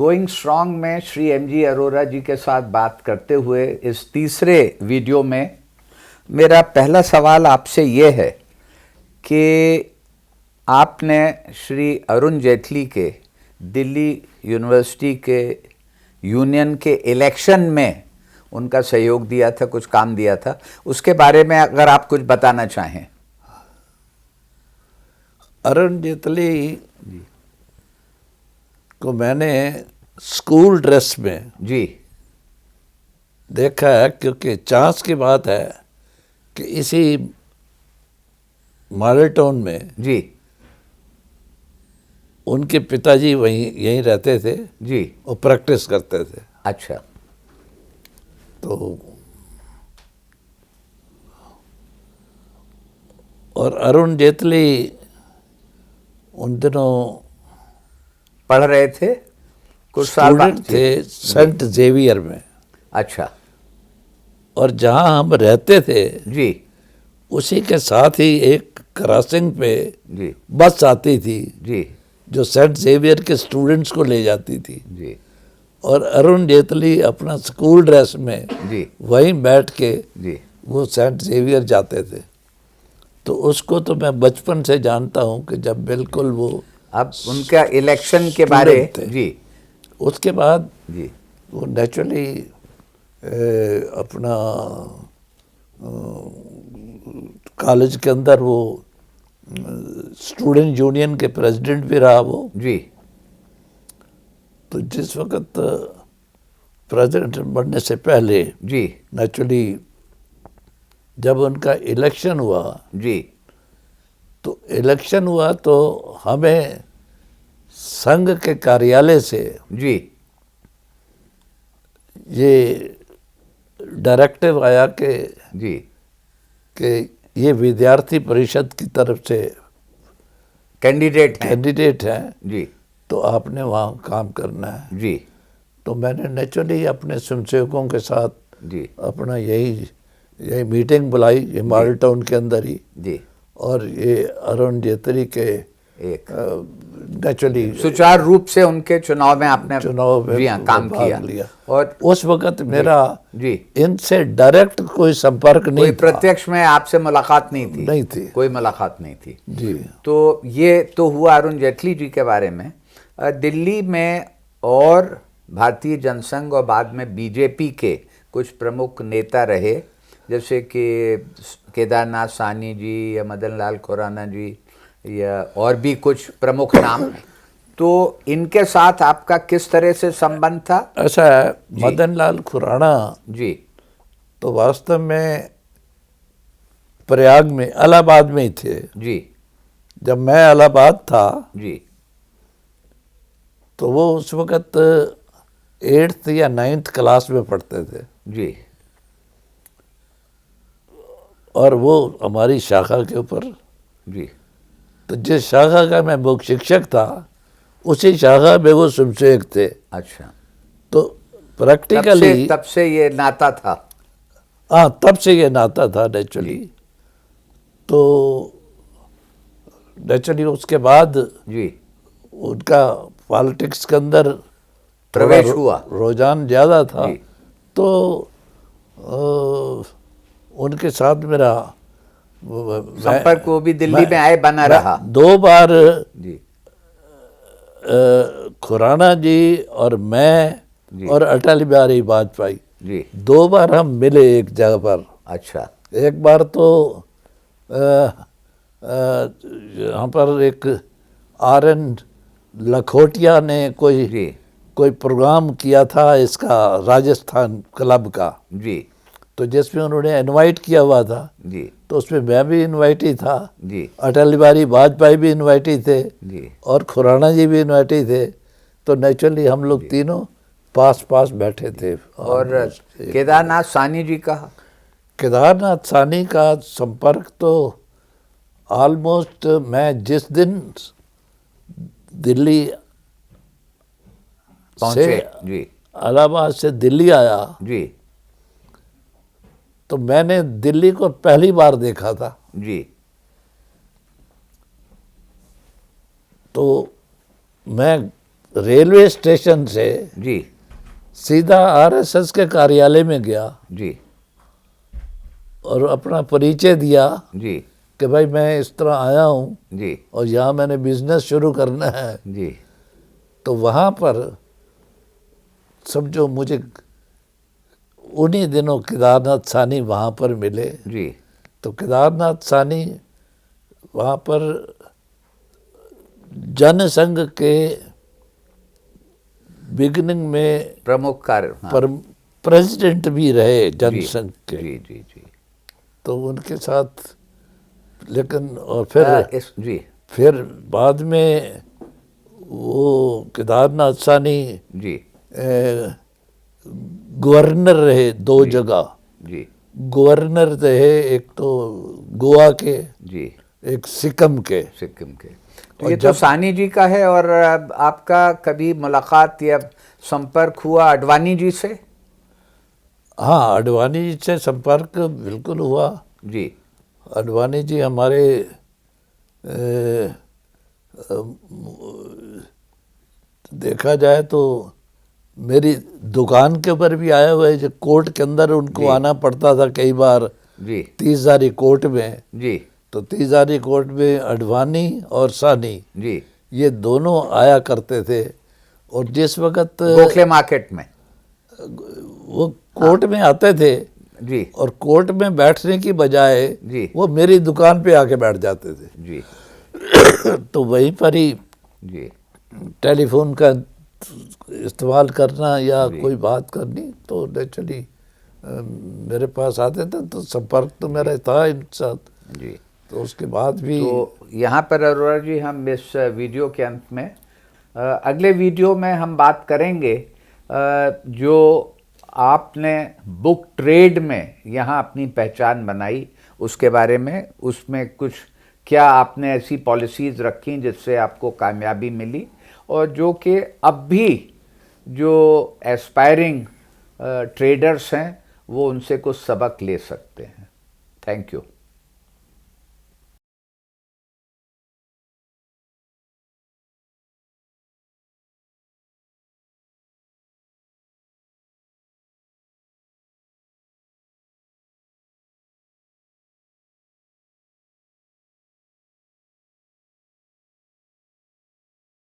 Going strong में Shri MG Arora जी के साथ बात करते हुए इस तीसरे वीडियो में मेरा पहला सवाल आपसे ये है कि आपने श्री अरुण जेटली के दिल्ली यूनिवर्सिटी के यूनियन के इलेक्शन में उनका सहयोग दिया था, कुछ काम दिया था, उसके बारे में अगर आप कुछ बताना चाहें। अरुण जेटली को मैंने स्कूल ड्रेस में जी देखा है, क्योंकि चांस की बात है कि इसी मॉडल टाउन में जी उनके पिताजी यहीं रहते थे जी और प्रैक्टिस करते थे। अच्छा। तो और अरुण जेटली उन दिनों पढ़ रहे थे, कुछ साल बाद स्टूडेंट थे सेंट जेवियर में। अच्छा और जहाँ हम रहते थे जी उसी के साथ ही एक क्रॉसिंग पे जी बस आती थी जी जो सेंट जेवियर के स्टूडेंट्स को ले जाती थी। जी और अरुण जेटली अपना स्कूल ड्रेस में जी वहीं बैठ के जी वो सेंट जेवियर जाते थे। तो उसको तो मैं बचपन से जानता हूँ कि जब बिल्कुल वो अब उनका इलेक्शन के बारे थे। जी उसके बाद जी वो नेचुरली अपना कॉलेज के अंदर वो स्टूडेंट यूनियन के प्रेसिडेंट भी रहा वो। जी तो जिस वक्त प्रेसिडेंट बनने से पहले जी नेचुरली जब उनका इलेक्शन हुआ जी तो हमें संघ के कार्यालय से जी ये डायरेक्टिव आया जी कि ये विद्यार्थी परिषद की तरफ से कैंडिडेट हैं जी तो आपने वहाँ काम करना है। जी तो मैंने नेचुरली अपने स्वयंसेवकों के साथ जी अपना यही मीटिंग बुलाई, ये मॉडल टाउन के अंदर ही। जी और ये अरुण जेटली के एक नेचुरली सुचारू रूप से उनके चुनाव में आपने चुनाव में जी हाँ काम भाग किया। लिया। और उस वक्त मेरा जी इनसे डायरेक्ट कोई संपर्क कोई नहीं था। प्रत्यक्ष में आपसे मुलाकात नहीं थी? नहीं थी। कोई मुलाकात नहीं थी जी। तो ये तो हुआ अरुण जेटली जी के बारे में। दिल्ली में और भारतीय जनसंघ और बाद में बीजेपी के कुछ प्रमुख नेता रहे, जैसे कि केदारनाथ साहनी जी या मदन लाल खुराना जी या और भी कुछ प्रमुख नाम। तो इनके साथ आपका किस तरह से संबंध था? ऐसा है, मदन लाल खुराना जी तो वास्तव में प्रयाग में इलाहाबाद में ही थे। जी जब मैं इलाहाबाद था जी तो वो उस वक़्त 8th या 9th क्लास में पढ़ते थे जी और वो हमारी शाखा के ऊपर। जी तो जिस शाखा का मैं मुख्य शिक्षक था उसी शाखा में वो स्वयंसेवक थे। अच्छा, तो प्रैक्टिकली तब से ये नाता था। हाँ, तब से ये नाता था नेचुरली। तो नेचुरली उसके बाद जी उनका पॉलिटिक्स के अंदर प्रवेश हुआ, रुझान ज़्यादा था। जी। तो उनके साथ मेरा संपर्क वो भी दिल्ली में आए बना रहा। 2 बार जी खुराना जी और मैं जी। और अटल बिहारी वाजपेयी जी 2 बार हम मिले एक जगह पर। अच्छा एक बार तो यहाँ पर एक RN लखोटिया ने जी कोई प्रोग्राम किया था इसका राजस्थान क्लब का, जी तो जिसमें उन्होंने इनवाइट किया हुआ था। जी तो उसमें मैं भी इनवाइट ही था, जी अटल बिहारी वाजपेयी भी इनवाइट ही थे जी और खुराना जी भी इनवाइट ही थे। तो नेचुरली हम लोग तीनों पास बैठे थे। और केदारनाथ साहनी जी का? केदारनाथ साहनी का संपर्क तो ऑलमोस्ट मैं जिस दिन दिल्ली पहुंचे से जी इलाहाबाद से दिल्ली आया जी तो मैंने दिल्ली को पहली बार देखा था। जी तो मैं रेलवे स्टेशन से जी सीधा आरएसएस के कार्यालय में गया जी और अपना परिचय दिया जी कि भाई मैं इस तरह आया हूँ जी और यहाँ मैंने बिजनेस शुरू करना है। जी तो वहाँ पर समझो मुझे उन्हीं दिनों केदारनाथ सानी वहाँ पर मिले। जी तो केदारनाथ सानी वहाँ पर जनसंघ के बिगिनिंग में प्रमुख कार्य, हाँ, पर प्रेसिडेंट भी रहे जनसंघ के। जी जी जी तो उनके साथ लेकिन और फिर जी फिर बाद में वो केदारनाथ सानी जी गवर्नर रहे दो जगह। जी गवर्नर रहे एक तो गोवा के, जी एक सिक्किम के। सिक्किम के। तो ये तो सानी जी का है। और आपका कभी मुलाकात या संपर्क हुआ अडवाणी जी से? हाँ, अडवाणी जी से संपर्क बिल्कुल हुआ। जी अडवाणी जी हमारे देखा जाए तो मेरी दुकान के ऊपर भी आए हुए, जो कोर्ट के अंदर उनको आना पड़ता था कई बार जी 30,000 कोर्ट में। जी तो 30,000 कोर्ट में अडवाणी और सानी जी ये दोनों आया करते थे। और जिस वक्त गोखले मार्केट में वो कोर्ट में आते थे जी और कोर्ट में बैठने की बजाय जी वो मेरी दुकान पे आके बैठ जाते थे। जी तो वहीं पर ही जी टेलीफोन का इस्तेमाल करना या कोई बात करनी तो नेचुरली मेरे पास आते थे। तो संपर्क तो मेरा था इनके साथ। जी। तो उसके बाद भी तो यहाँ पर अरोड़ा जी हम इस वीडियो के अंत में अगले वीडियो में हम बात करेंगे जो आपने बुक ट्रेड में यहाँ अपनी पहचान बनाई उसके बारे में। उसमें कुछ क्या आपने ऐसी पॉलिसीज़ रखी जिससे आपको कामयाबी मिली और जो कि अब भी जो एस्पायरिंग ट्रेडर्स हैं वो उनसे कुछ सबक ले सकते हैं। Thank you.